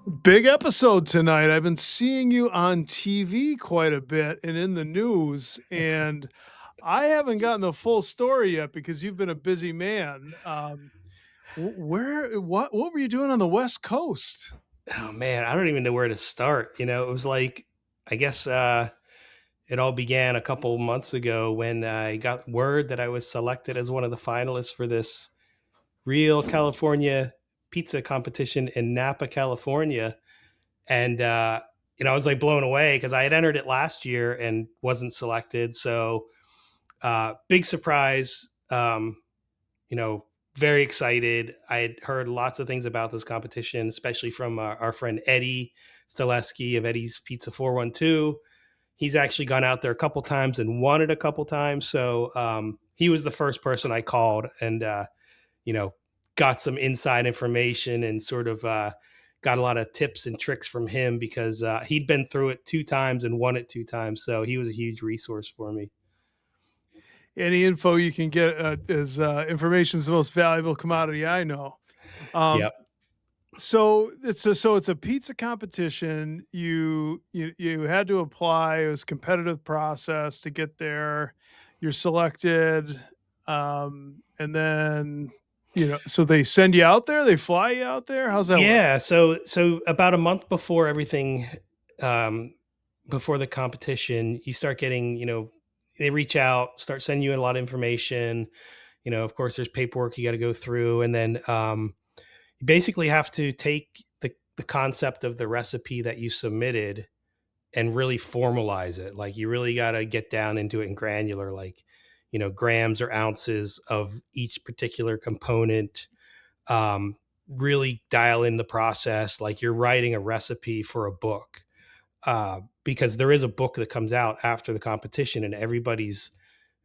Big episode tonight. I've been seeing you on TV quite a bit and in the news, and I haven't gotten the full story yet because you've been a busy man. What were you doing on the West Coast? Oh man, I don't even know where to start. It was like, I guess it all began a couple months ago when I got word that I was selected as one of the finalists for this real California pizza competition in Napa, California. And, I was like blown away because I had entered it last year and wasn't selected. So, big surprise. You know, very excited. I had heard lots of things about this competition, especially from our friend Eddie Stileski of Eddie's Pizza 412. He's actually gone out there a couple times and won it a couple times. So he was the first person I called and, you know, got some inside information and sort of got a lot of tips and tricks from him because he'd been through it two times and won it two times. So he was a huge resource for me. Any info you can get is information is the most valuable commodity I know. Um, Yep. so it's a pizza competition. You had to apply. It was a competitive process to get there. You're selected, and then so they send you out there. They fly you out there. How's that work? Yeah. So about a month before everything, um, before the competition, you start getting, they reach out, start sending you a lot of information. Of course, there's paperwork you got to go through, and then you basically have to take the concept of the recipe that you submitted and really formalize it. Like you really got to get down into it in granular, like grams or ounces of each particular component. um, really dial in the process like you're writing a recipe for a book, because there is a book that comes out after the competition and everybody's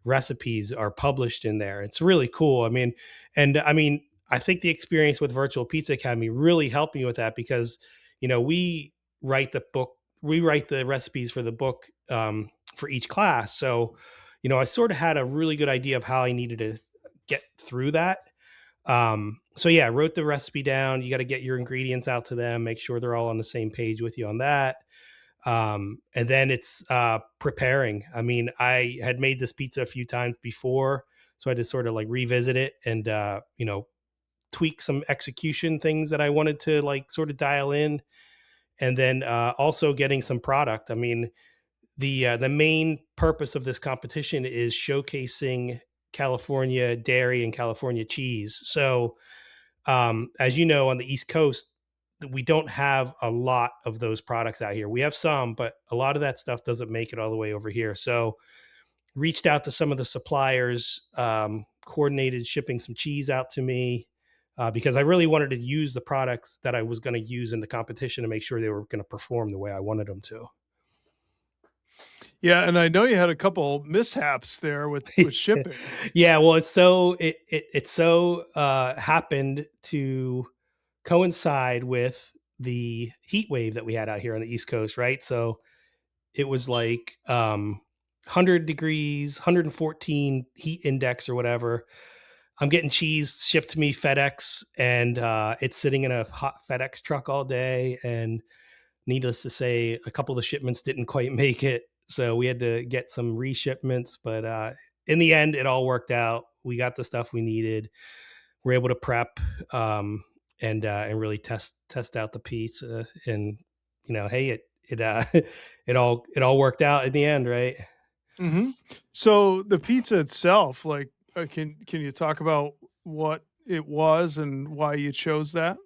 recipes are published in there. It's really cool. I think the experience with Virtual Pizza Academy really helped me with that because we write the book, we write the recipes for the book, for each class. So I sort of had a really good idea of how I needed to get through that. So yeah, I wrote the recipe down. You got to get your ingredients out to them, make sure they're all on the same page with you on that. And then it's preparing. I mean, I had made this pizza a few times before, so I had to sort of like revisit it and tweak some execution things that I wanted to like sort of dial in, and then also getting some product. I mean, the main purpose of this competition is showcasing California dairy and California cheese. So, as you know, on the East Coast, we don't have a lot of those products out here. We have some, but a lot of that stuff doesn't make it all the way over here. So, reached out to some of the suppliers, coordinated shipping some cheese out to me. Because I really wanted to use the products that I was going to use in the competition to make sure they were going to perform the way I wanted them to. Yeah, and I know you had a couple mishaps there with shipping. Yeah, well, it's so happened to coincide with the heat wave that we had out here on the East Coast, right? So it was like 100 degrees, 114 heat index or whatever. I'm getting cheese shipped to me FedEx, and it's sitting in a hot FedEx truck all day. And needless to say, a couple of the shipments didn't quite make it, so we had to get some reshipments. But in the end, it all worked out. We got the stuff we needed. We're able to prep, and really test out the pizza. And hey, it it all worked out in the end, right? Mhm. So the pizza itself, like, can you talk about what it was and why you chose that?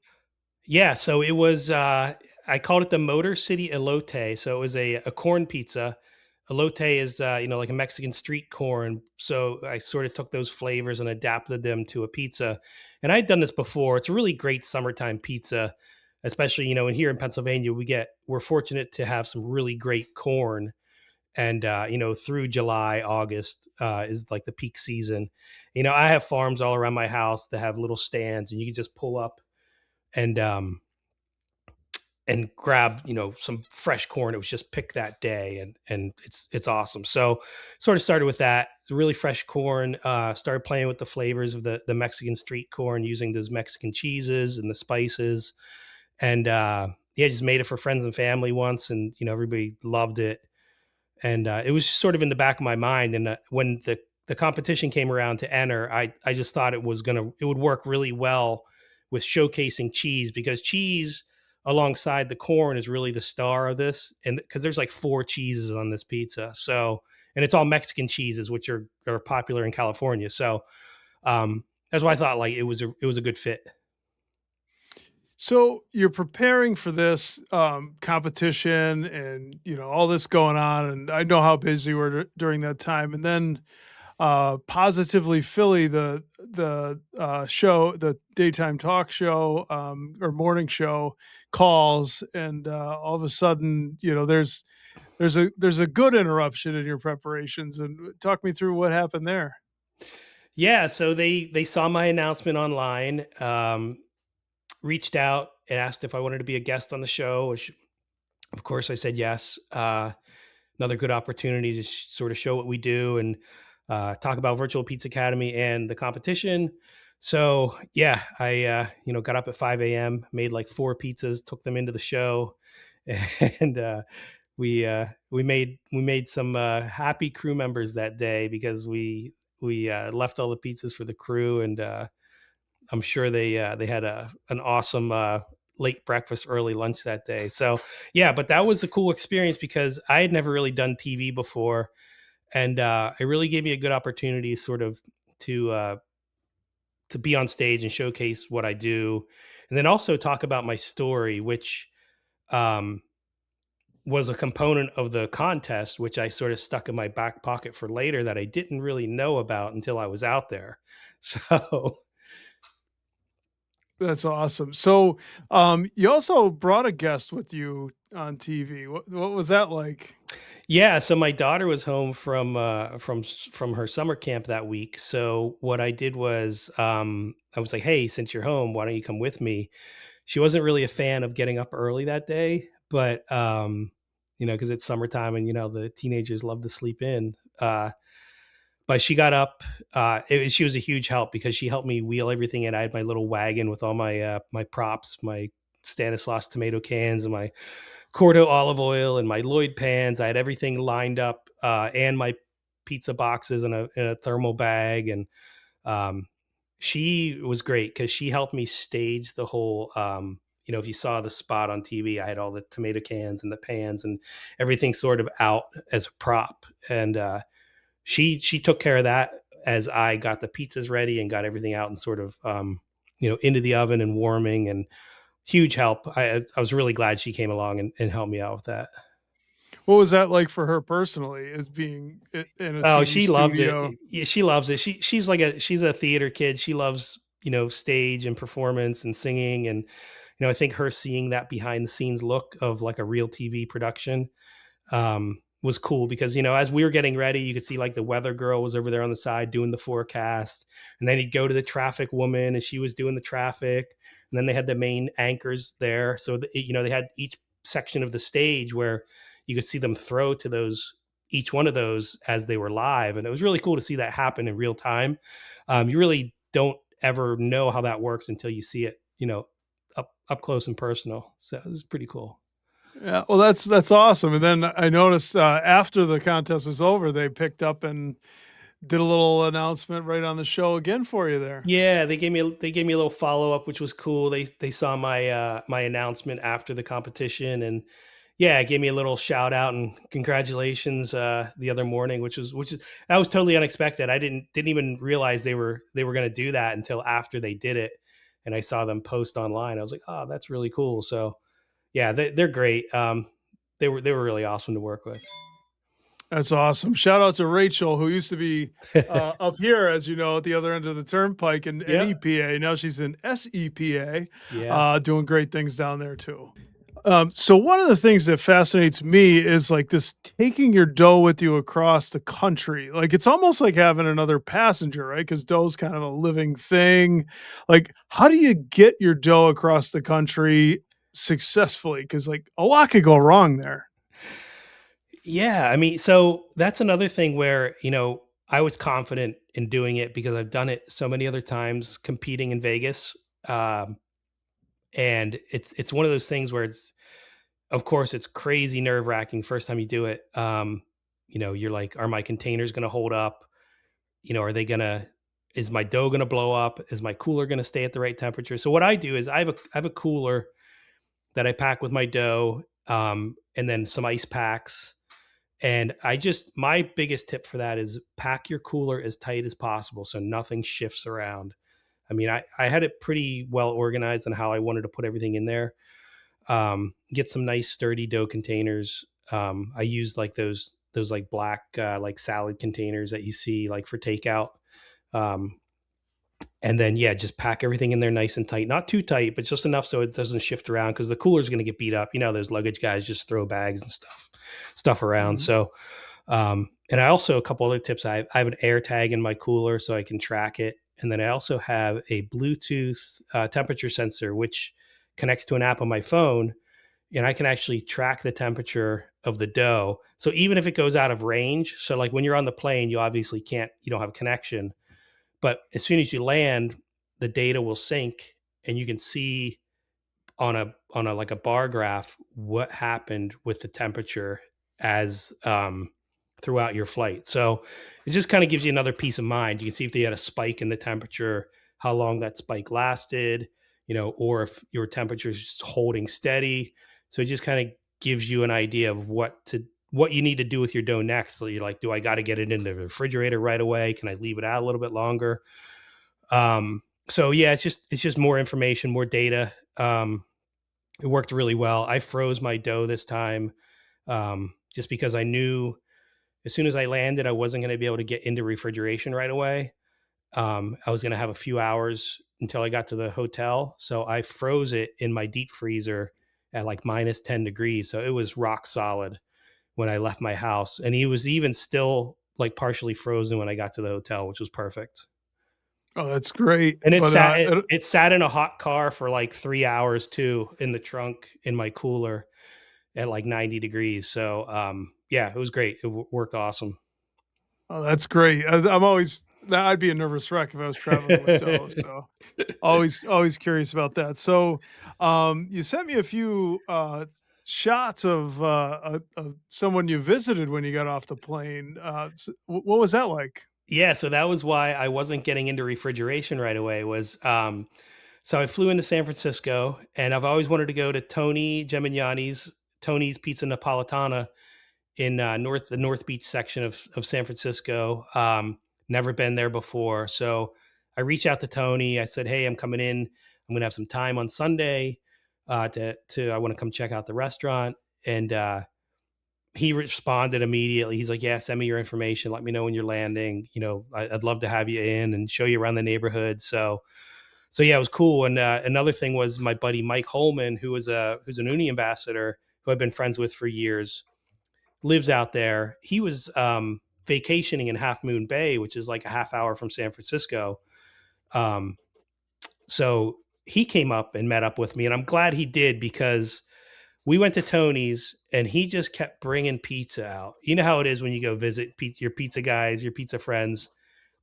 Yeah, so it was I called it the Motor City Elote. So it was a corn pizza. Elote is like a Mexican street corn. So I sort of took those flavors and adapted them to a pizza. And I'd done this before. It's a really great summertime pizza, especially in here in Pennsylvania we're fortunate to have some really great corn. And through July, August is like the peak season. I have farms all around my house that have little stands, and you can just pull up and grab some fresh corn. It was just picked that day, and it's awesome. So sort of started with that really fresh corn. Started playing with the flavors of the Mexican street corn, using those Mexican cheeses and the spices. And yeah, just made it for friends and family once, and everybody loved it. And it was sort of in the back of my mind. And when the competition came around to enter, I just thought it would work really well with showcasing cheese, because cheese alongside the corn is really the star of this, and because there's like four cheeses on this pizza, so and it's all Mexican cheeses, which are popular in California. So that's why I thought like it was a good fit. So you're preparing for this competition, and all this going on, and I know how busy you were during that time. And then Positively Philly, the show, the daytime talk show, or morning show, calls, and all of a sudden, there's a good interruption in your preparations. And talk me through what happened there. Yeah, so they saw my announcement online, reached out and asked if I wanted to be a guest on the show, which of course I said yes. Another good opportunity to sort of show what we do, and talk about Virtual Pizza Academy and the competition. So yeah, I got up at 5 a.m., made like four pizzas, took them into the show, and we made some happy crew members that day, because we left all the pizzas for the crew, and I'm sure they had an awesome late breakfast, early lunch that day. So yeah, but that was a cool experience because I had never really done TV before, and it really gave me a good opportunity, sort of to uh, to be on stage and showcase what I do, and then also talk about my story, which um, was a component of the contest, which I sort of stuck in my back pocket for later, that I didn't really know about until I was out there. So That's awesome. So you also brought a guest with you on TV. What was that like? yeah, so my daughter was home from her summer camp that week. So what I did was, I was like, "Hey, since you're home, why don't you come with me?" She wasn't really a fan of getting up early that day, but because it's summertime, and the teenagers love to sleep in. But she got up. She was a huge help, because she helped me wheel everything in. I had my little wagon with all my props, my Stanislaus tomato cans, and my Cordo olive oil, and my Lloyd pans. I had everything lined up, and my pizza boxes in a thermal bag. And um, she was great, because she helped me stage the whole. If you saw the spot on TV, I had all the tomato cans and the pans and everything sort of out as a prop, and she took care of that as I got the pizzas ready and got everything out and sort of into the oven and warming, and huge help. I was really glad she came along and helped me out with that. What was that like for her personally, as being in a Oh, TV she loved studio? it. Yeah, she loves it. She's a theater kid. She loves, stage and performance and singing, and I think her seeing that behind the scenes look of like a real TV production was cool, because as we were getting ready, you could see like the weather girl was over there on the side doing the forecast, and then you'd go to the traffic woman and she was doing the traffic, and then they had the main anchors there, so they had each section of the stage where you could see them throw to those each one of those as they were live, and it was really cool to see that happen in real time. You really don't ever know how that works until you see it, up close and personal. So it was pretty cool. Yeah, well, that's awesome. And then I noticed after the contest was over, they picked up and did a little announcement right on the show again for you there. Yeah, they gave me a little follow up, which was cool. They saw my announcement after the competition, and yeah, gave me a little shout out and congratulations the other morning, which is that was totally unexpected. I didn't even realize they were going to do that until after they did it, and I saw them post online. I was like, oh, that's really cool. So yeah, they're great. They were really awesome to work with. That's awesome. Shout out to Rachel, who used to be up here, as you know, at the other end of the turnpike in Yep. NEPA. Now she's in SEPA, Yeah. doing great things down there too. So one of the things that fascinates me is like this taking your dough with you across the country. Like it's almost like having another passenger, right? Because dough's kind of a living thing. Like, how do you get your dough across the country successfully? Because like a lot could go wrong there. Yeah, I mean, so that's another thing where, I was confident in doing it because I've done it so many other times competing in Vegas. And it's one of those things where of course, it's crazy nerve wracking first time you do it. You're like, are my containers going to hold up? Are they going to, is my dough going to blow up? Is my cooler going to stay at the right temperature? So what I do is I have a cooler that I pack with my dough, and then some ice packs. And my biggest tip for that is pack your cooler as tight as possible so nothing shifts around. I mean, I had it pretty well organized on how I wanted to put everything in there. Get some nice sturdy dough containers. I used like those like black like salad containers that you see like for takeout. Um, and then yeah, just pack everything in there nice and tight, not too tight, but just enough so it doesn't shift around because the cooler's going to get beat up. Those luggage guys just throw bags and stuff around. Mhm. So, and I also, a couple other tips. I have an air tag in my cooler so I can track it, and then I also have a Bluetooth temperature sensor which connects to an app on my phone, and I can actually track the temperature of the dough. So even if it goes out of range, so like when you're on the plane, you obviously you don't have a connection, but as soon as you land, the data will sync, and you can see on a like a bar graph what happened with the temperature as throughout your flight. So it just kind of gives you another peace of mind. You can see if they had a spike in the temperature, how long that spike lasted, or if your temperature is just holding steady. So it just kind of gives you an idea of what you need to do with your dough next. So you're like, do I got to get it in the refrigerator right away? Can I leave it out a little bit longer? So yeah, it's just more information, more data. It worked really well. I froze my dough this time, just because I knew as soon as I landed, I wasn't going to be able to get into refrigeration right away. I was going to have a few hours until I got to the hotel. So I froze it in my deep freezer at like minus 10 degrees. So it was rock solid when I left my house. And he was even still like partially frozen when I got to the hotel, which was perfect. Oh, that's great. And it But, sat it sat in a hot car for like 3 hours too, in the trunk in my cooler at like 90 degrees. So yeah, it was great. It worked awesome. oh, that's great. I'm always I'd be a nervous wreck if I was traveling with dough, so always curious about that. So, you sent me a few, shots of someone you visited when you got off the plane. What was that like? Yeah, so that was why I wasn't getting into refrigeration right away. Was So I flew into San Francisco, and I've always wanted to go to Tony Gemignani's Tony's Pizza Napolitana in the North Beach section of San Francisco. Never been there before, so I reached out to Tony. I said, "Hey, I'm coming in. I'm gonna have some time on Sunday. To I want to come check out the restaurant." And he responded immediately. He's like, "Yeah, send me your information. Let me know when you're landing. I'd love to have you in and show you around the neighborhood." So yeah, it was cool. And another thing was my buddy Mike Holman, who's an Uni ambassador who I've been friends with for years, lives out there. He was vacationing in Half Moon Bay, which is like a half hour from San Francisco. Um, so he came up and met up with me, and I'm glad he did because we went to Tony's and he just kept bringing pizza out. You know how it is when you go visit your pizza guys, your pizza friends.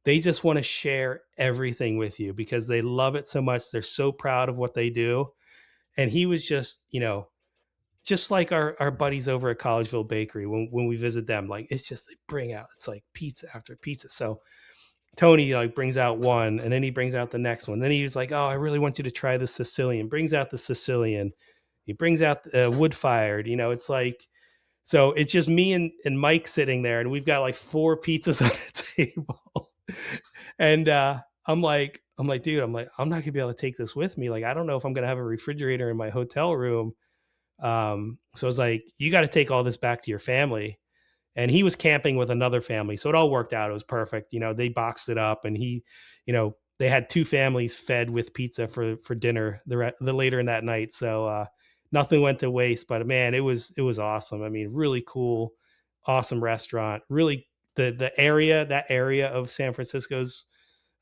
They just want to share everything with you because they love it so much. They're so proud of what they do. And he was just like our buddies over at Collegeville Bakery when we visit them. Like it's just they bring out, it's like pizza after pizza. So Tony like brings out one and then he brings out the next one. Then he was like, "Oh, I really want you to try the Sicilian." Brings out the Sicilian. He brings out wood fired. It's like, so it's just me and Mike sitting there, and we've got like four pizzas on the table. And I'm like, dude, I'm not gonna be able to take this with me. Like, I don't know if I'm gonna have a refrigerator in my hotel room. So I was like, you got to take all this back to your family. And he was camping with another family, so it all worked out. It was perfect. They boxed it up, and they had two families fed with pizza for dinner the later in that night. So nothing went to waste. But man, it was awesome. I mean, really cool, awesome restaurant. Really, that area of San Francisco's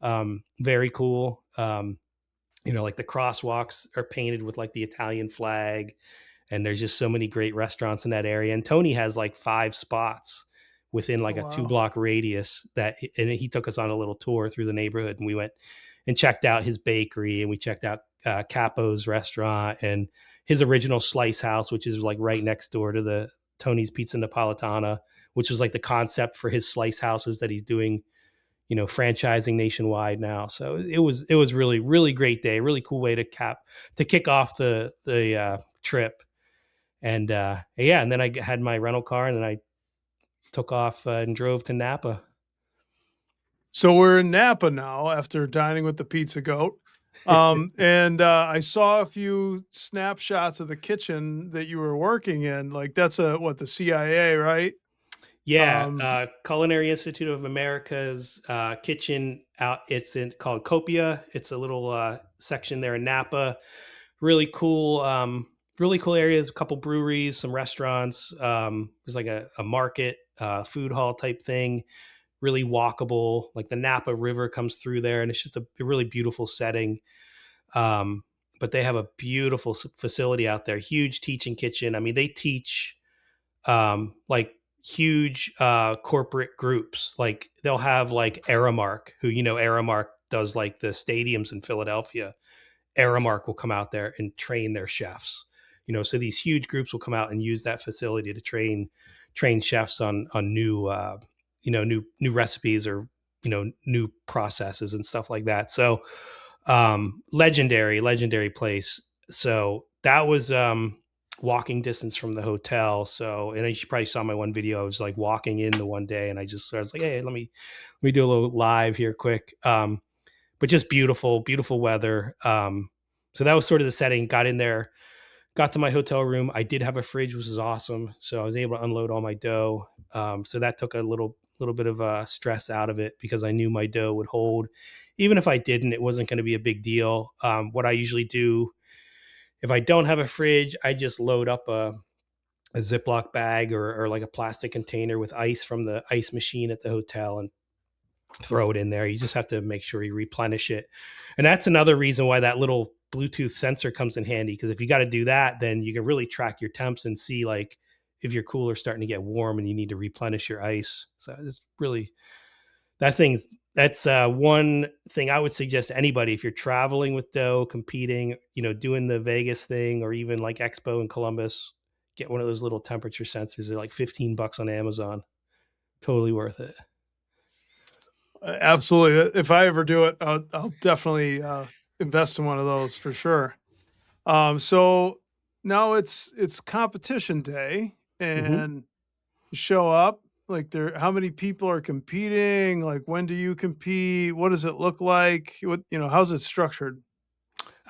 very cool. Like the crosswalks are painted with like the Italian flag, and there's just so many great restaurants in that area. And Tony has like 5 spots within Oh, like a two wow. block radius and he took us on a little tour through the neighborhood, and we went and checked out his bakery, and we checked out Capo's restaurant, and his original Slice House, which is like right next door to the Tony's Pizza Napolitana, which was like the concept for his slice houses that he's doing, franchising nationwide now. So it was really great day, really cool way to kick off the trip. And yeah, and then I had my rental car, and then I took off and drove to Napa. So we're in Napa now after dining with the pizza goat. And I saw a few snapshots of the kitchen that you were working in. Like that's the CIA, right? Yeah, Um, Culinary Institute of America's kitchen out. It's called Copia. It's a little section there in Napa. Really cool, really cool areas. A couple breweries, some restaurants. There's like a market, food hall type thing. Really walkable. Like the Napa River comes through there, and it's just a really beautiful setting. Um, but they have a beautiful facility out there. Huge teaching kitchen. I mean, they teach like huge corporate groups. Like they'll have like Aramark, who Aramark does like the stadiums in Philadelphia. Aramark will come out there and train their chefs. So these huge groups will come out and use that facility to train chefs on new new recipes, or new processes and stuff like that. So legendary place. So that was walking distance from the hotel. So, and you probably saw my one video. I was like walking in the one day, and I was like, hey, let me do a little live here quick. But just beautiful weather. So that was sort of the setting. Got in there, got to my hotel room. I did have a fridge, which was awesome. So I was able to unload all my dough. So that took a little bit of stress out of it, because I knew my dough would hold. Even if I didn't, it wasn't going to be a big deal. What I usually do if I don't have a fridge, I just load up a Ziploc bag, or like a plastic container with ice from the ice machine at the hotel, and throw it in there. You just have to make sure you replenish it. And that's another reason why that little Bluetooth sensor comes in handy, because if you got to do that, then you can really track your temps and see like if your cooler's starting to get warm and you need to replenish your ice. So it's really that's one thing I would suggest to anybody if you're traveling with dough, competing, doing the Vegas thing, or even like Expo in Columbus. Get one of those little temperature sensors. They're like $15 on Amazon. Totally worth it. Absolutely. If I ever do it, I'll definitely invest in one of those for sure. So now it's competition day, Mm-hmm. and you show up. Like how many people are competing? Like when do you compete? What does it look like? How's it structured?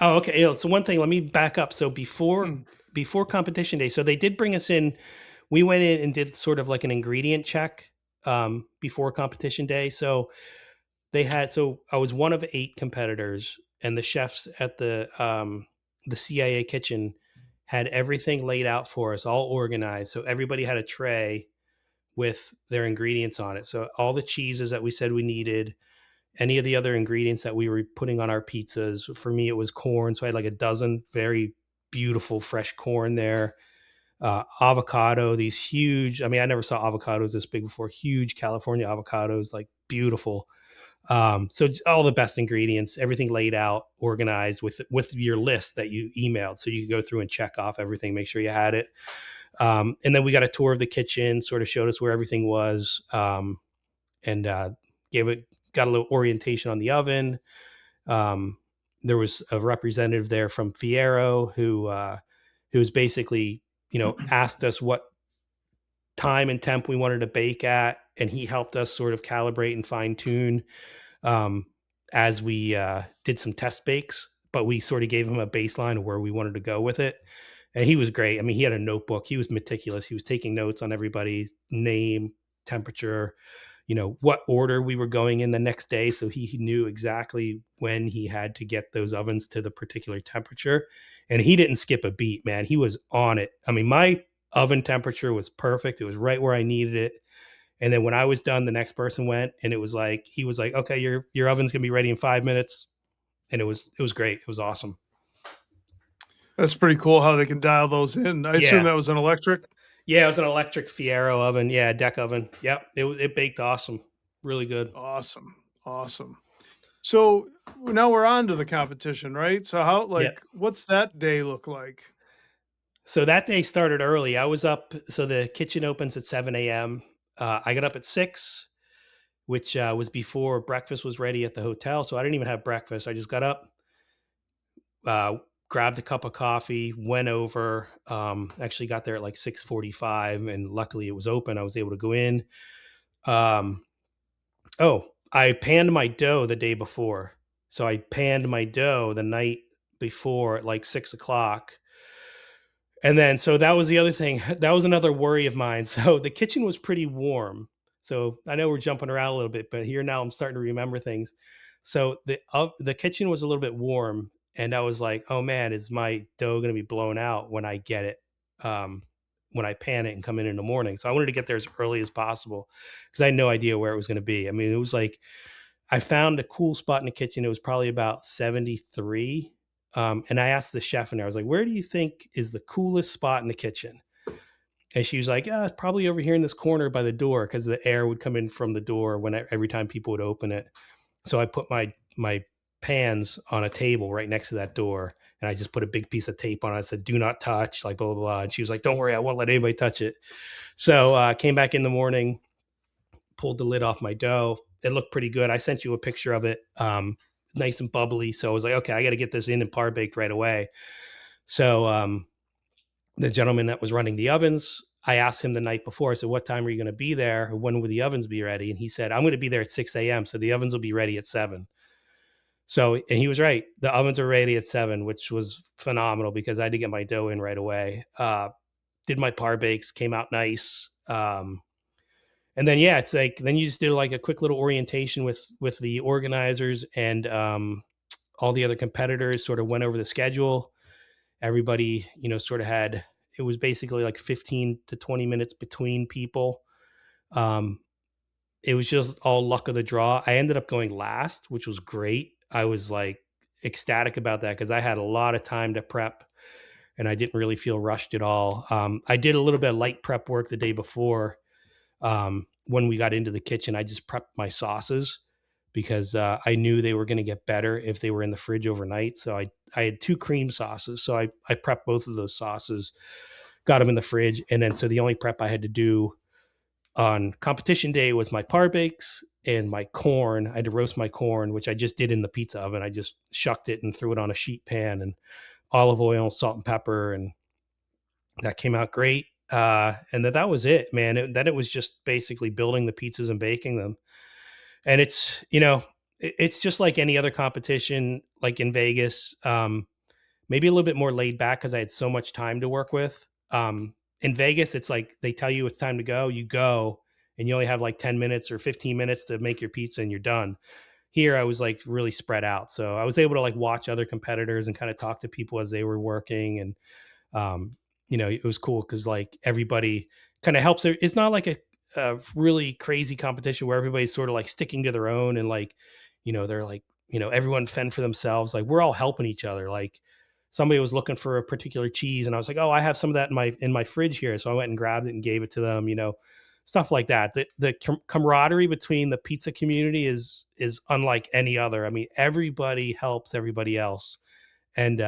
Oh, okay. So one thing, let me back up. So Hmm. before competition day, so they did bring us in. We went in and did sort of like an ingredient check before competition day. So I was one of 8 competitors, and the chefs at the CIA kitchen had everything laid out for us, all organized. So everybody had a tray with their ingredients on it. So all the cheeses that we said we needed, any of the other ingredients that we were putting on our pizzas. For me, it was corn. So I had like a dozen very beautiful fresh corn there. Avocado, these huge, I mean, I never saw avocados this big before, huge California avocados, like beautiful. So all the best ingredients, everything laid out, organized with your list that you emailed, so you could go through and check off everything, make sure you had it. And then we got a tour of the kitchen, sort of showed us where everything was, and got a little orientation on the oven. Um, there was a representative there from Fiero who's basically asked us what time and temp we wanted to bake at, and he helped us sort of calibrate and fine tune um, as we did some test bakes. But we sort of gave him a baseline of where we wanted to go with it. And he was great. I mean, he had a notebook. He was meticulous. He was taking notes on everybody's name, temperature, what order we were going in the next day. So he knew exactly when he had to get those ovens to the particular temperature. And he didn't skip a beat, man. He was on it. I mean, my oven temperature was perfect. It was right where I needed it. And then when I was done, the next person went, and it was like he was like, "Okay, your oven's gonna be ready in 5 minutes," and it was great. It was awesome. That's pretty cool how they can dial those in. I assume Yeah, that was an electric. yeah. It was an electric Fiero oven. Yeah, deck oven. Yep. It baked awesome. Really good. Awesome. Awesome. So now we're on to the competition, right? So Yep. what's that day look like? So that day started early. I was up. So the kitchen opens at 7 a.m. I got up at 6, which was before breakfast was ready at the hotel. So I didn't even have breakfast. I just got up, uh, grabbed a cup of coffee, went over. Actually got there at like 6:45, and luckily it was open. I was able to go in. Um, oh, I panned my dough the day before. So I panned my dough the night before at like 6 o'clock. And then, so that was the other thing. That was another worry of mine. So the kitchen was pretty warm. So I know we're jumping around a little bit, but here now I'm starting to remember things. So the kitchen was a little bit warm, and I was like, "Oh man, is my dough going to be blown out when I get it? Um, when I pan it and come in the morning?" So I wanted to get there as early as possible because I had no idea where it was going to be. I mean, it was like I found a cool spot in the kitchen. It was probably about 73. And I asked the chef in there, I was like, where do you think is the coolest spot in the kitchen? And she was like, yeah, it's probably over here in this corner by the door because the air would come in from the door every time people would open it. So I put my pans on a table right next to that door, and I just put a big piece of tape on it. I said, "Do not touch," like blah blah blah. And she was like, "Don't worry, I won't let anybody touch it." So came back in the morning, pulled the lid off my dough. It looked pretty good. I sent you a picture of it, nice and bubbly. So I was like, okay, I got to get this in and par baked right away. So the gentleman that was running the ovens, I asked him the night before. I said, "What time are you going to be there? When will the ovens be ready?" And he said, "I'm going to be there at 6 a.m. So the ovens will be ready at 7." So, and he was right. The ovens are ready at 7, which was phenomenal because I had to get my dough in right away. Did my par bakes, came out nice. And then yeah, it's like then you just did like a quick little orientation with the organizers and all the other competitors. Sort of went over the schedule. Everybody, sort of had, it was basically like 15 to 20 minutes between people. Um, it was just all luck of the draw. I ended up going last, which was great. I was like ecstatic about that because I had a lot of time to prep and I didn't really feel rushed at all. I did a little bit of light prep work the day before. When we got into the kitchen, I just prepped my sauces because I knew they were going to get better if they were in the fridge overnight. So I had 2 cream sauces. So I prepped both of those sauces, got them in the fridge. And then, so the only prep I had to do on competition day was my par bakes and my corn. I had to roast my corn, which I just did in the pizza oven. I just shucked it and threw it on a sheet pan and olive oil, salt and pepper, and that came out great. And that was it, man. Then it was just basically building the pizzas and baking them. And it's, it's just like any other competition, like in Vegas, maybe a little bit more laid back because I had so much time to work with. In Vegas, it's like they tell you it's time to go, you go, and you only have like 10 minutes or 15 minutes to make your pizza and you're done. Here, I was like really spread out. So I was able to like watch other competitors and kind of talk to people as they were working. And um, it was cool because like everybody kind of helps. It's not like a really crazy competition where everybody's sort of like sticking to their own and like, they're like, everyone fend for themselves. Like we're all helping each other. Like somebody was looking for a particular cheese and I was like, oh, I have some of that in my fridge here. So I went and grabbed it and gave it to them, stuff like that. The camaraderie between the pizza community is unlike any other. I mean, everybody helps everybody else. And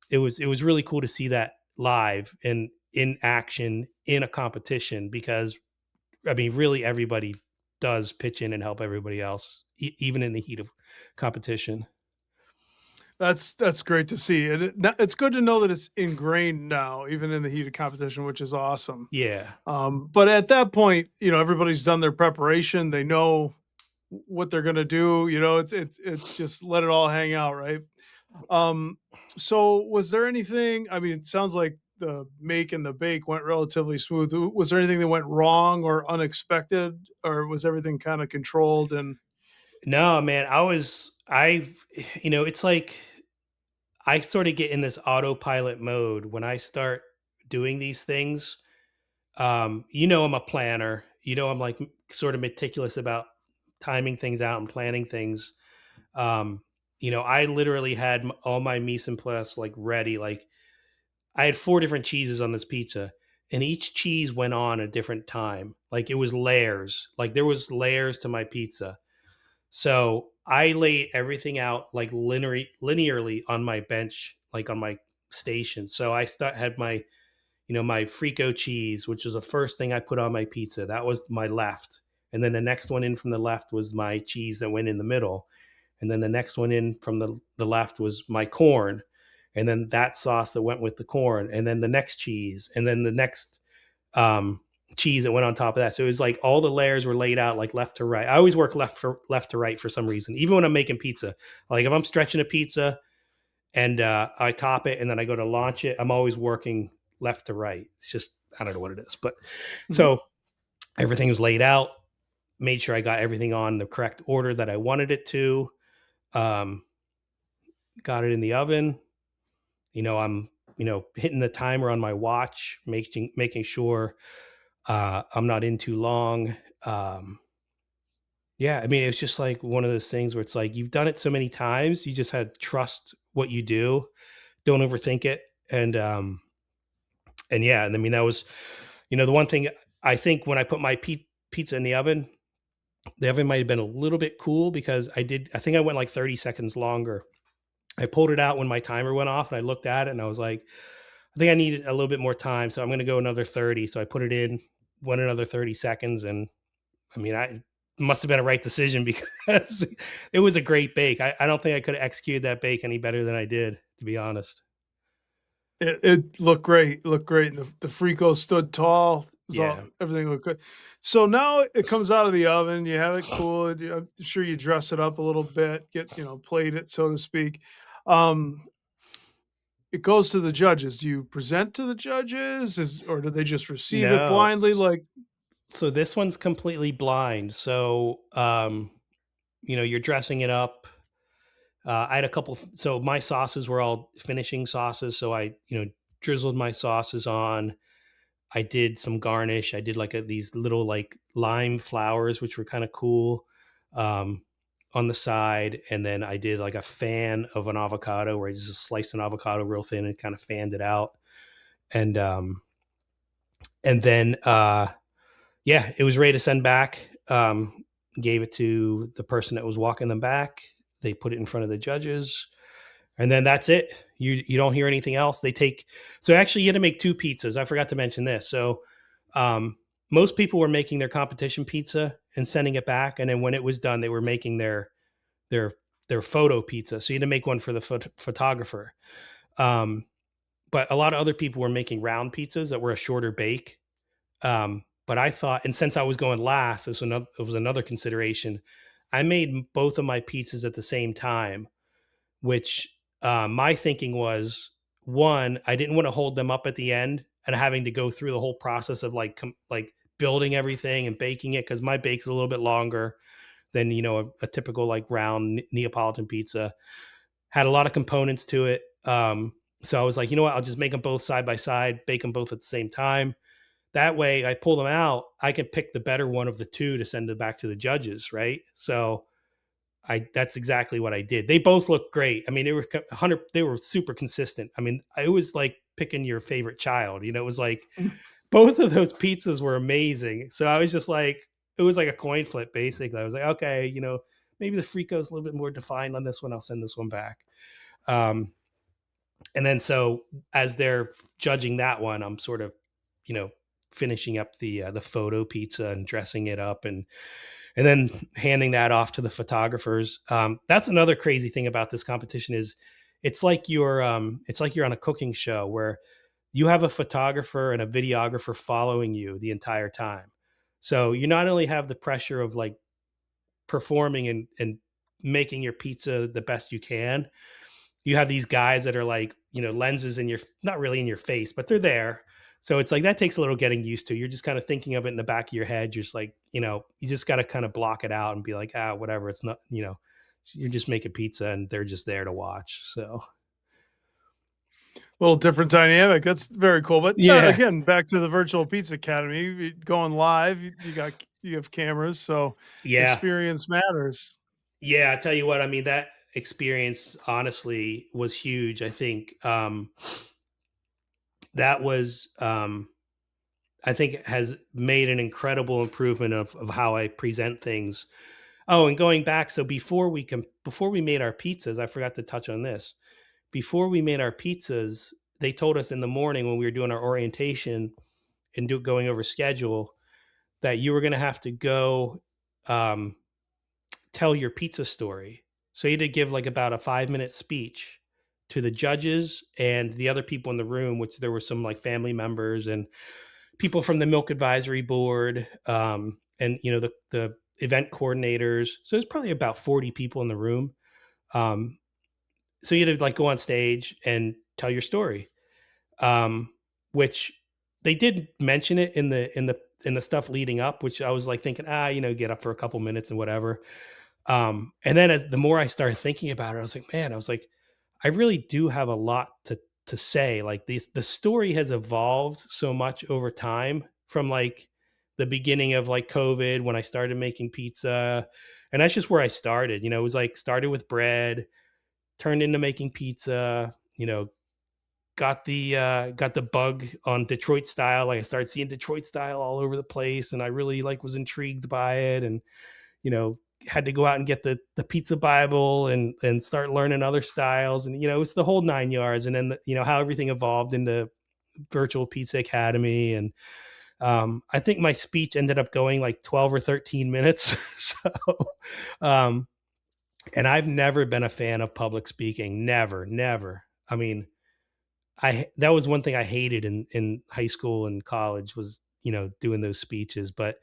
it was really cool to see that live and in action in a competition because I mean, really everybody does pitch in and help everybody else, even in the heat of competition. That's great to see, and it's good to know that it's ingrained now, even in the heat of competition, which is awesome. Yeah. But at that point, everybody's done their preparation. They know what they're gonna do. It's just let it all hang out, right? Um, so was there anything? I mean, it sounds like the make and the bake went relatively smooth. Was there anything that went wrong or unexpected, or was everything kind of controlled? And No, man, it's like I sort of get in this autopilot mode when I start doing these things. I'm a planner. I'm like sort of meticulous about timing things out and planning things. Um, I literally had all my mise en place like ready. Like I had 4 different cheeses on this pizza, and each cheese went on a different time. Like it was layers. Like there was layers to my pizza. So I laid everything out like linearly on my bench, like on my stations. So had my, my Frico cheese, which was the first thing I put on my pizza. That was my left. And then the next one in from the left was my cheese that went in the middle. And then the next one in from the left was my corn. And then that sauce that went with the corn. And then the next cheese. And then the next um, cheese that went on top of that. So it was like all the layers were laid out like left to right. I always work left to right for some reason, even when I'm making pizza. Like if I'm stretching a pizza and I top it and then I go to launch it, I'm always working left to right. It's just, I don't know what it is, but Mhm. so everything was laid out. Made sure I got everything on the correct order that I wanted it to. Um, got it in the oven. I'm hitting the timer on my watch, making sure I'm not in too long. Yeah, I mean, it's just like one of those things where it's like you've done it so many times, you just had to trust what you do, don't overthink it, and yeah, and I mean that was, the one thing I think when I put my pizza in the oven might have been a little bit cool because I think I went like 30 seconds longer. I pulled it out when my timer went off and I looked at it and I was like, I think I need a little bit more time, so I'm going to go another 30. So I put it in, went another 30 seconds, and I mean, I must have been a right decision because it was a great bake. I don't think I could have executed that bake any better than I did, to be honest. It looked great, looked great, and the Frico stood tall. It was all Yeah. everything looked good. So now it comes out of the oven, you have it cool, I'm sure you dress it up a little bit, plate it, so to speak. Um, it goes to the judges. Do you present to the judges? Or do they just receive it No. blindly like So this one's completely blind. So, you're dressing it up. I had a couple. So my sauces were all finishing sauces. So I, drizzled my sauces on. I did some garnish. I did like these little like lime flowers, which were kind of cool, um, on the side. And then I did like a fan of an avocado where I just sliced an avocado real thin and kind of fanned it out. And then yeah, it was ready to send back. Gave it to the person that was walking them back. They put it in front of the judges, and then that's it. You don't hear anything else. They take so actually you had to make two pizzas. I forgot to mention this. So um, most people were making their competition pizza and sending it back, and then when it was done, they were making their their photo pizza. So you had to make one for the photographer. Um, but a lot of other people were making round pizzas that were a shorter bake. But I thought, and since I was going last, it was another consideration. I made both of my pizzas at the same time, which my thinking was one, I didn't want to hold them up at the end and having to go through the whole process of like building everything and baking it because my bake is a little bit longer than a typical like round Neapolitan pizza. Had a lot of components to it. So I was like, you know what, I'll just make them both side by side, bake them both at the same time. That way, I pull them out. I can pick the better one of the two to send it back to the judges, right? So I that's exactly what I did. They both looked great. I mean, they were super consistent. I mean, it was like picking your favorite child. It was like both of those pizzas were amazing. So I was just like, it was like a coin flip, basically. I was like, okay, maybe the Frico's a little bit more defined on this one. I'll send this one back. Um, and then so as they're judging that one, I'm sort of, you know, finishing up the photo pizza and dressing it up and then handing that off to the photographers. That's another crazy thing about this competition is it's like you're on a cooking show where you have a photographer and a videographer following you the entire time. So you not only have the pressure of like performing and making your pizza the best you can, you have these guys that are like, lenses in your, not really in your face, but they're there. So it's like that takes a little getting used to. You're just kind of thinking of it in the back of your head. You're just like, you just got to kind of block it out and be like, whatever. It's not, you're just making pizza and they're just there to watch. So little different dynamic. That's very cool. But yeah, again, back to the virtual Pizza Academy, going live. You have cameras, so yeah, experience matters. yeah. I tell you what, I mean, that experience honestly was huge. I think that was, I think has made an incredible improvement of how I present things. Oh, and going back, so before we made our pizzas, I forgot to touch on this. Before we made our pizzas, they told us in the morning when we were doing our orientation and going over schedule that you were going to have to go um, tell your pizza story. So you had to give like about a 5-minute speech to the judges and the other people in the room, which there were some like family members and people from the milk advisory board, and the event coordinators. So there's probably about 40 people in the room. Um, so you had to like go on stage and tell your story, um, which they did mention it in the stuff leading up, which I was like thinking, get up for a couple minutes and whatever. And then as the more I started thinking about it, I was like, man, I was like, I really do have a lot to say. Like the story has evolved so much over time from like the beginning of like COVID when I started making pizza. And that's just where I started. It was like started with bread, turned into making pizza, got the bug on Detroit style. Like I started seeing Detroit style all over the place and I really like was intrigued by it and had to go out and get the pizza Bible and start learning other styles and it's the whole 9 yards and then how everything evolved into virtual Pizza Academy and I think my speech ended up going like 12 or 13 minutes. So um and I've never been a fan of public speaking, never. I mean, I that was one thing I hated in high school and college was doing those speeches. But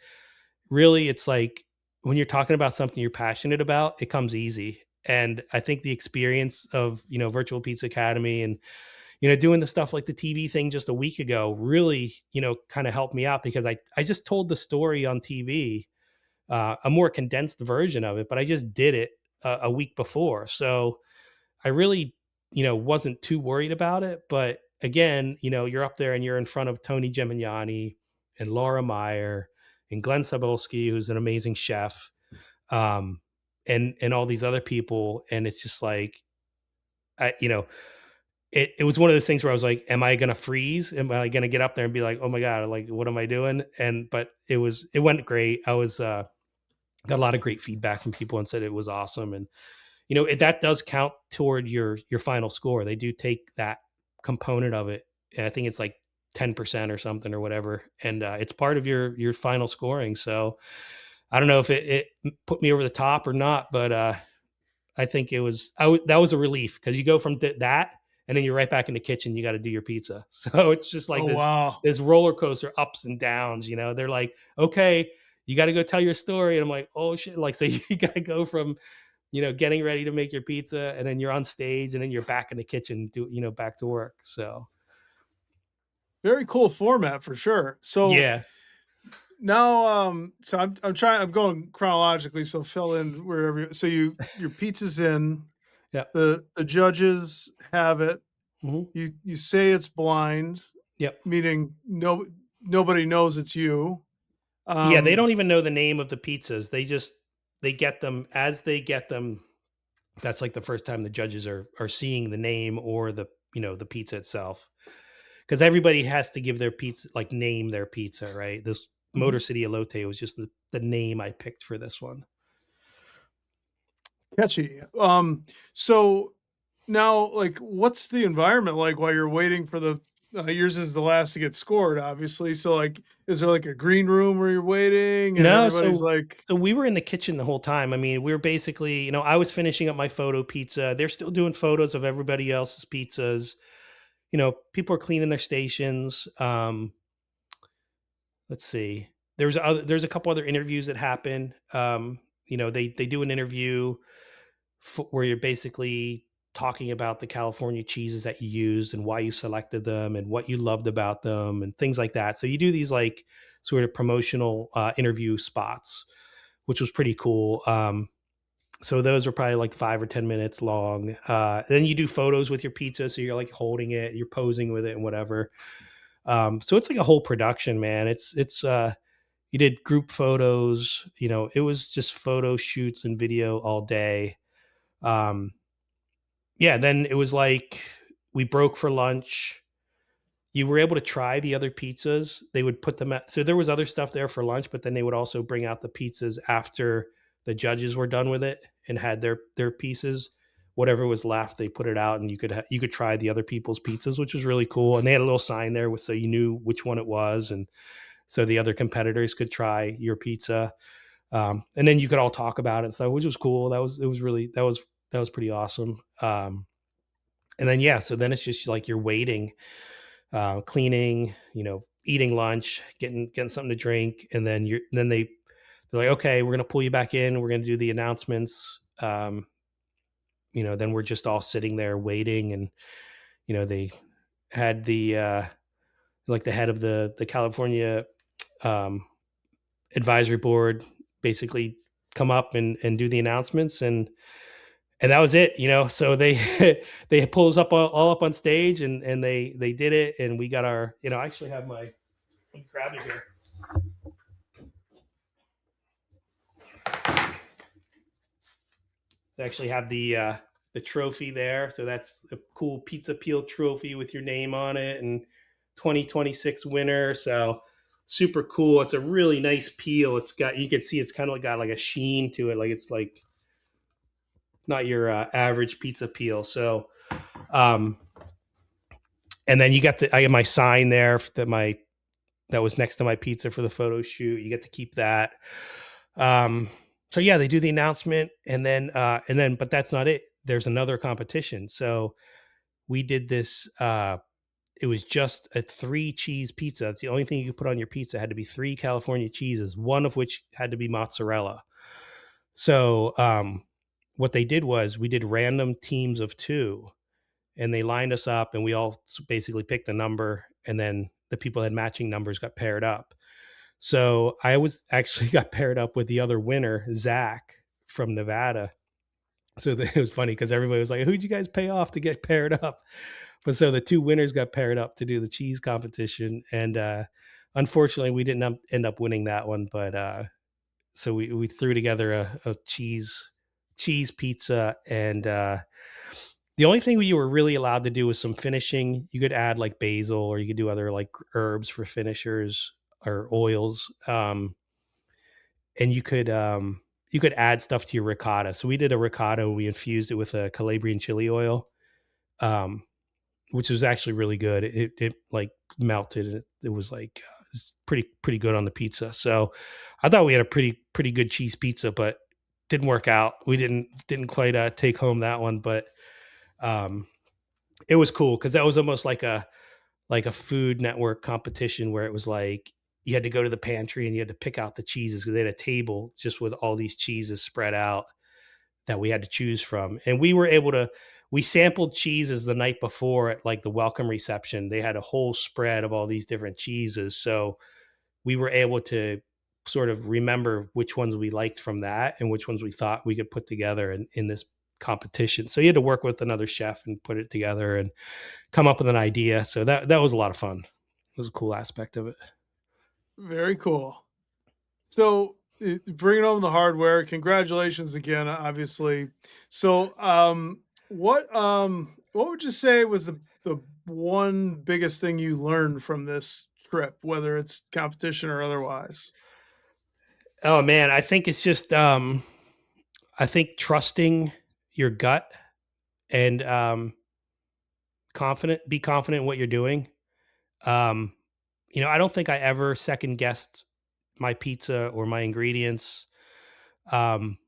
really, it's like when you're talking about something you're passionate about, it comes easy. And I think the experience of Virtual Pizza Academy and doing the stuff like the TV thing just a week ago really kind of helped me out because I just told the story on TV, a more condensed version of it, but I just did it a week before, so I really, wasn't too worried about it. But again, you're up there and you're in front of Tony Gemignani and Laura Meyer and Glenn Sabolsky, who's an amazing chef, um, and all these other people. And it's just like, it was one of those things where I was like, am I gonna freeze? Am I gonna get up there and be like, oh my God, like what am I doing? But it went great. I was got a lot of great feedback from people and said it was awesome. And that does count toward your final score. They do take that component of it, and I think it's like 10% or something or whatever, and it's part of your final scoring. So I don't know if it put me over the top or not, but I think that was a relief because you go from that and then you're right back in the kitchen. You got to do your pizza, so it's just like Oh, this wow. this roller coaster ups and downs. They're like, okay, you got to go tell your story, and I'm like, oh shit, like so you got to go from getting ready to make your pizza and then you're on stage and then you're back in the kitchen, back to work. So Very cool format for sure. So yeah. now, so I'm going chronologically, so fill in wherever so your pizza's in, Yep. the judges have it, Hmm. you say it's blind, Yep. meaning nobody knows it's you. Yeah. They Um, don't even know the name of the pizzas. They get them as they get them. That's like the first time the judges are seeing the name or the pizza itself. Because everybody has to give their pizza, like name their pizza, right? This Motor mhm, City Elote was just the name I picked for this one. catchy. So now, like, what's the environment like while you're waiting for the yours is the last to get scored, obviously. So, like, is there like a green room where you're waiting and No, everybody's like, so we were in the kitchen the whole time. I mean, we were basically, I was finishing up my photo pizza. They're still doing photos of everybody else's pizzas. People are cleaning their stations. Let's see. There's a couple other interviews that happen. They do an interview where you're basically talking about the California cheeses that you used and why you selected them and what you loved about them and things like that. So you do these like sort of promotional interview spots, which was pretty cool. So those were probably like 5 or 10 minutes long. Then you do photos with your pizza, so you're like holding it, you're posing with it, and whatever. So it's like a whole production, man. It's you did group photos. It was just photo shoots and video all day. Um, yeah, then it was like we broke for lunch. You were able to try the other pizzas. They would put them at, so there was other stuff there for lunch, but then they would also bring out the pizzas after the judges were done with it and had their pieces whatever was left, they put it out, and you could try the other people's pizzas, which was really cool. And they had a little sign there so you knew which one it was, and so the other competitors could try your pizza. And then you could all talk about it and stuff, which was cool. That was pretty awesome. And then yeah, so then it's just like you're waiting, cleaning, eating lunch, getting something to drink, and then they're like, okay, we're gonna pull you back in. We're gonna do the announcements. Then we're just all sitting there waiting, and they had the head of the California um, advisory board basically come up and do the announcements, and that was it. So they they pull us up all up on stage, and they did it, and we got our, I actually have my, grab it here. They actually have the trophy there, so that's a cool Pizza Peel trophy with your name on it, and 2026 winner. So super cool. It's a really nice peel. You can see it's kind of got like a sheen to it, like it's like not your average pizza peel. So um and then I got my sign there that was next to my pizza for the photo shoot. You get to keep that. So yeah, they do the announcement, and then but that's not it. There's another competition. So we did this. It was just a 3-cheese pizza. That's the only thing you could put on your pizza. It had to be 3 California cheeses, one of which had to be mozzarella. So what they did was we did random teams of 2, and they lined us up, and we all basically picked a number, and then the people that had matching numbers got paired up. So I was actually got paired up with the other winner, Zach from Nevada. So it was funny because everybody was like, "Who'd you guys pay off to get paired up?" But so the 2 winners got paired up to do the cheese competition, and unfortunately, we didn't end up winning that one. But so we threw together a cheese pizza, and the only thing you were really allowed to do was some finishing. You could add like basil, or you could do other like herbs for finishers or oils. And you could add stuff to your ricotta. So we did a ricotta. We infused it with a Calabrian chili oil, um, which was actually really good. It like melted. It was like it's pretty good on the pizza. So I thought we had a pretty good cheese pizza, but didn't work out. We didn't quite take home that one, but um, it was cool because that was almost like a Food Network competition where it was like you had to go to the pantry and you had to pick out the cheeses because they had a table just with all these cheeses spread out that we had to choose from. And we sampled cheeses the night before at like the welcome reception. They had a whole spread of all these different cheeses. So we were able to sort of remember which ones we liked from that and which ones we thought we could put together in this competition. So you had to work with another chef and put it together and come up with an idea. So that was a lot of fun. It was a cool aspect of it. Very cool. So bringing home the hardware. Congratulations again, obviously. So what would you say was the one biggest thing you learned from this trip, whether it's competition or otherwise? Oh man, I think it's just I think trusting your gut and be confident in what you're doing. Um, I don't think I ever second guessed my pizza or my ingredients. Um,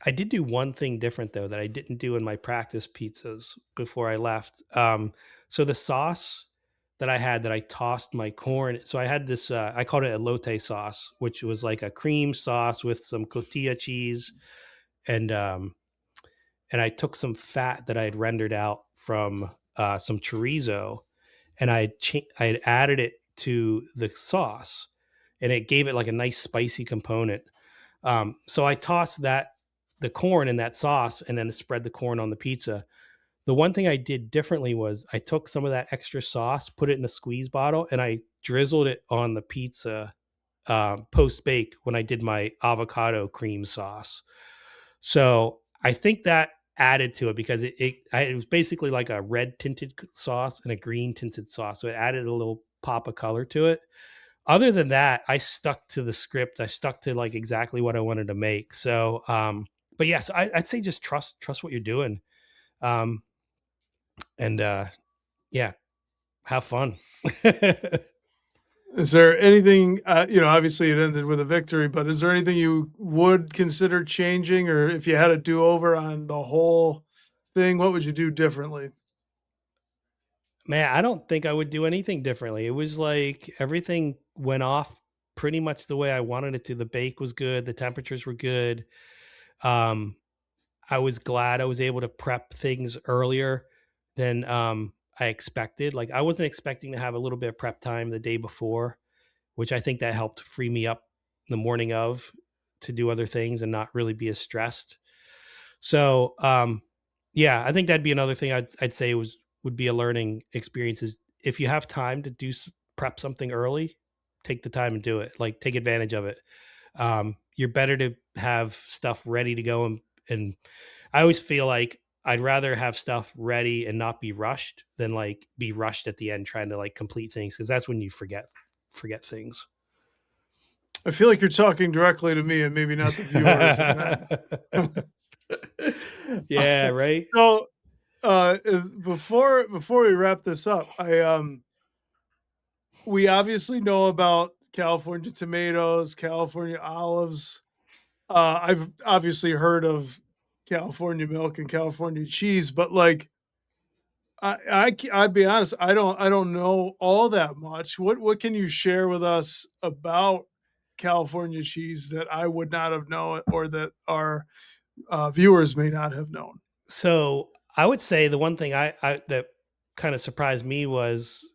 I did do one thing different though that I didn't do in my practice pizzas before I left. So the sauce that I had that I tossed my corn. So I had this I called it elote sauce, which was like a cream sauce with some cotija cheese and I took some fat that I had rendered out from some chorizo, and I had added it to the sauce, and it gave it like a nice spicy component. So I tossed the corn in that sauce, and then spread the corn on the pizza. The one thing I did differently was I took some of that extra sauce, put it in a squeeze bottle, and I drizzled it on the pizza post bake when I did my avocado cream sauce. So I think that added to it because it was basically like a red tinted sauce and a green tinted sauce. So it added a little pop of color to it. Other than that, I stuck to the script. I stuck to like exactly what I wanted to make. So, but yes, I'd say just trust what you're doing. Um, and yeah, have fun. Is there anything, obviously it ended with a victory, but is there anything you would consider changing, or if you had a do-over on the whole thing, what would you do differently? Man, I don't think I would do anything differently. It was like everything went off pretty much the way I wanted it to. The bake was good, the temperatures were good. Um, I was glad I was able to prep things earlier than I expected. Like I wasn't expecting to have a little bit of prep time the day before, which I think that helped free me up the morning of to do other things and not really be as stressed. So, yeah, I think that'd be another thing I'd say would be a learning experience is if you have time to prep something early, take the time and do it. Like take advantage of it. You're better to have stuff ready to go, and I always feel like I'd rather have stuff ready and not be rushed than like be rushed at the end trying to like complete things because that's when you forget things. I feel like you're talking directly to me and maybe not the viewers on that. Yeah, right. So, before we wrap this up, we obviously know about California tomatoes, California olives. I've obviously heard of California milk and California cheese, but like I'd be honest, I don't know all that much. What can you share with us about California cheese that I would not have known, or that our viewers may not have known? So I would say the one thing I that kind of surprised me was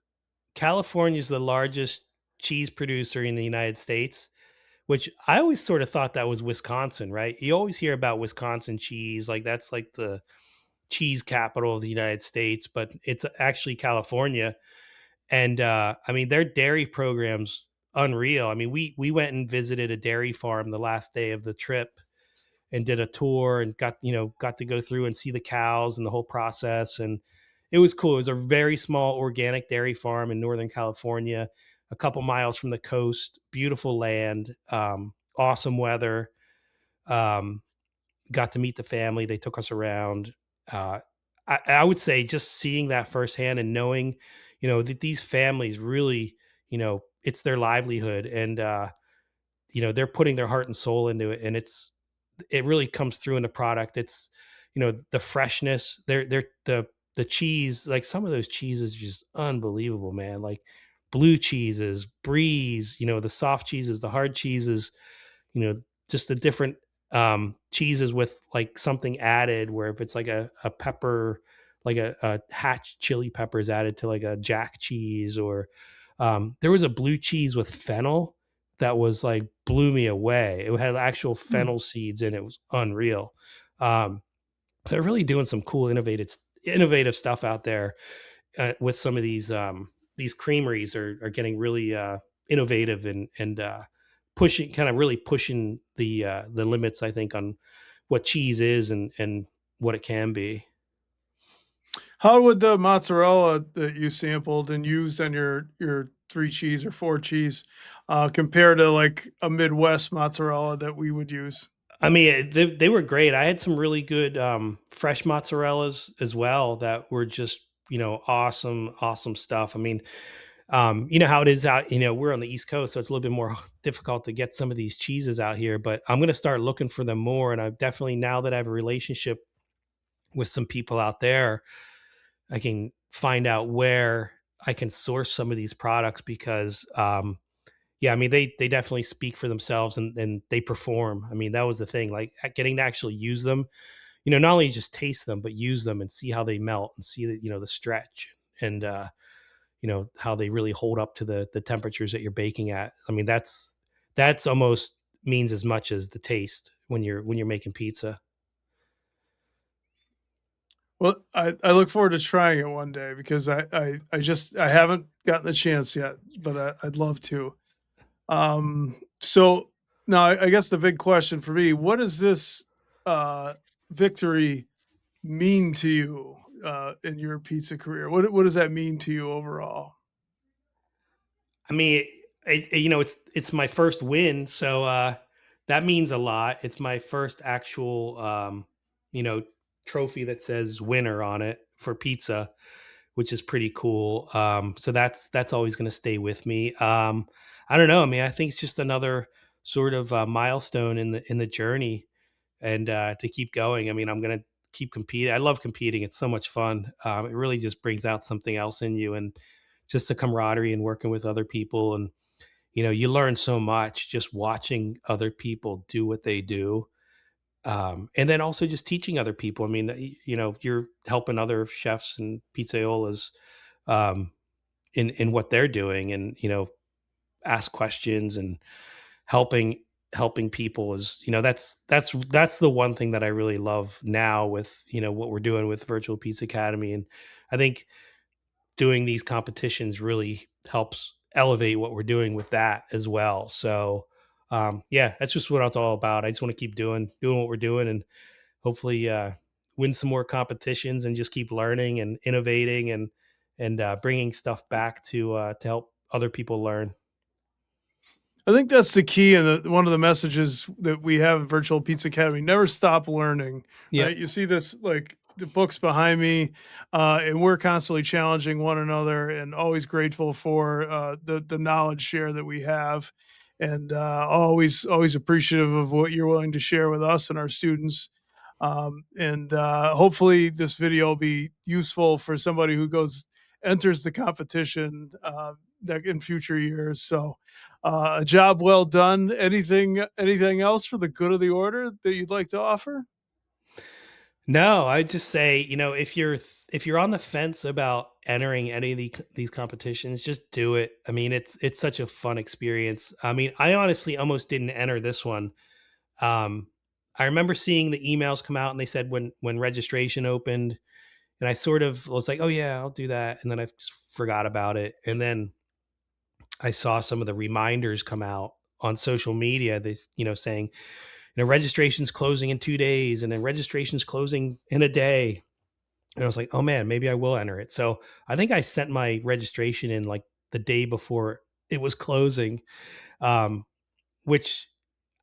California is the largest cheese producer in the United States, which I always sort of thought that was Wisconsin, right? You always hear about Wisconsin cheese, like that's like the cheese capital of the United States, but it's actually California. And I mean, their dairy programs unreal. I mean, we went and visited a dairy farm the last day of the trip and did a tour and got to go through and see the cows and the whole process, and it was cool. It was a very small organic dairy farm in Northern California, a couple miles from the coast. Beautiful land, awesome weather. um, Got to meet the family. They took us around. uh, I would say just seeing that firsthand and knowing that these families really, it's their livelihood, and they're putting their heart and soul into it, and it really comes through in the product. It's the freshness. They're the cheese. Like some of those cheeses, are just unbelievable, man. Like blue cheeses, bries. The soft cheeses, the hard cheeses. Just the different cheeses with like something added. Where if it's like a pepper, like a hatch chili pepper is added to like a jack cheese, or there was a blue cheese with fennel that was like blew me away. It had actual Hmm. fennel seeds in it. It was unreal. Um, so they're really doing some cool, innovative stuff out there with some of these creameries are getting really innovative and pushing, kind of really pushing the limits. I think on what cheese is and what it can be. How would the mozzarella that you sampled and used on your three cheese or four cheese compare to like a Midwest mozzarella that we would use? I mean, they were great. I had some really good fresh mozzarellas as well that were just awesome stuff. I mean, you know how it is out. We're on the East Coast, so it's a little bit more difficult to get some of these cheeses out here. But I'm going to start looking for them more, and I definitely, now that I have a relationship with some people out there, I can find out where I can source some of these products because yeah, I mean they definitely speak for themselves and they perform. I mean, that was the thing, like getting to actually use them, not only just taste them, but use them and see how they melt and see that, the stretch and how they really hold up to the temperatures that you're baking at. I mean, that's almost means as much as the taste when you're making pizza. Well, I look forward to trying it one day because I haven't gotten the chance yet, but I'd love to. So now I guess the big question for me: what does this uh, victory mean to you in your pizza career? What does that mean to you overall? I mean, it's my first win, so that means a lot. It's my first actual, you know, trophy that says winner on it for pizza, which is pretty cool. So that's always going to stay with me. I don't know. I mean, I think it's just another sort of milestone in the journey, and to keep going. I mean, I'm gonna keep competing. I love competing. It's so much fun. It really just brings out something else in you, and just the camaraderie and working with other people. And you learn so much just watching other people do what they do. And then also just teaching other people. I mean, you're helping other chefs and pizzaiolas um, in what they're doing, and ask questions and helping helping people is that's the one thing that I really love now with what we're doing with Virtual Pizza Academy. And I think doing these competitions really helps elevate what we're doing with that as well. So yeah, that's just what it's all about. I just want to keep doing what we're doing, and hopefully win some more competitions and just keep learning and innovating, and bringing stuff back to help other people learn. I think that's the key, and one of the messages that we have in Virtual Pizza Academy: never stop learning. Yep. Right? You see this, like the books behind me, and we're constantly challenging one another, and always grateful for the knowledge share that we have, and always appreciative of what you're willing to share with us and our students. And hopefully, this video will be useful for somebody who goes enters the competition that in future years. So a job well done. Anything else for the good of the order that you'd like to offer? No, I just say, if you're on the fence about entering any of these competitions, just do it. I mean, it's such a fun experience. I mean, I honestly almost didn't enter this one. Um, I remember seeing the emails come out, and they said when registration opened, and I sort of was like, "Oh yeah, I'll do that," and then I just forgot about it. And then I saw some of the reminders come out on social media. Saying, registration's closing in 2 days, and then registration's closing in a day. And I was like, oh man, maybe I will enter it. So I think I sent my registration in like the day before it was closing, um, which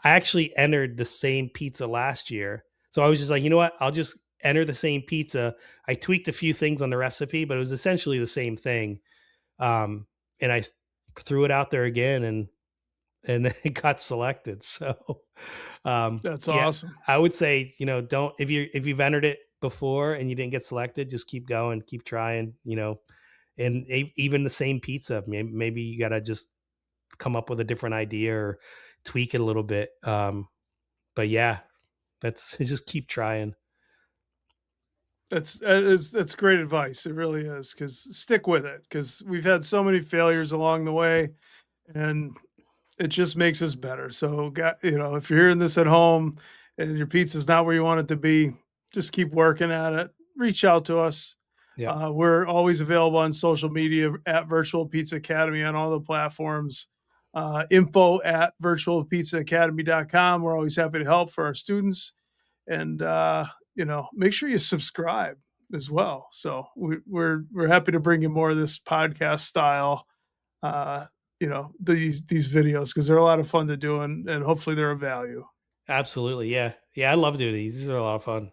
I actually entered the same pizza last year. So I was just like, you know what? I'll just enter the same pizza. I tweaked a few things on the recipe, but it was essentially the same thing. Um, and threw it out there again, and it got selected. So, That's yeah, awesome. I would say, don't if you've entered it before and you didn't get selected, just keep going, keep trying, and even the same pizza, maybe you got to just come up with a different idea or tweak it a little bit. But yeah, that's just keep trying. That's great advice. It really is, because stick with it, because we've had so many failures along the way, and it just makes us better. So, if you're hearing this at home and your pizza's not where you want it to be, just keep working at it. Reach out to us. Yep. We're always available on social media at Virtual Pizza Academy on all the platforms. Info at virtualpizzaacademy.com. We're always happy to help for our students. And, make sure you subscribe as well. So we're happy to bring you more of this podcast style, these videos, because they're a lot of fun to do, and hopefully they're of value. Absolutely. Yeah. Yeah. I love doing these. These are a lot of fun.